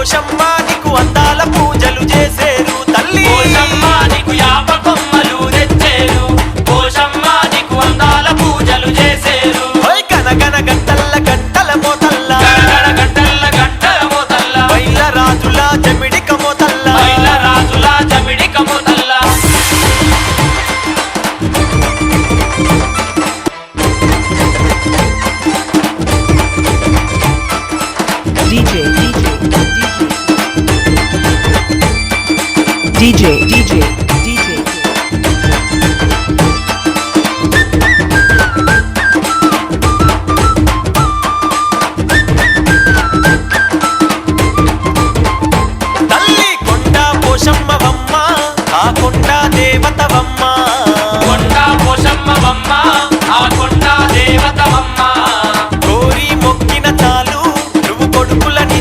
పోషమ్మ నీకు అందాల పూజలు చేసేరు తల్లి పోషమ్మ నీకు యాప కొమ్మలు తెచ్చేరు పోషమ్మ నీకు అందాల పూజలు చేసేరు ఓయ్ గనగన గంటల్ల గంటల మోతల్ల గడగడ గంటల్ల గంటల మోతల్ల బయల రాజుల జమిడిక మోతల్ల బయల రాజుల జమిడిక మోతల్ల DJ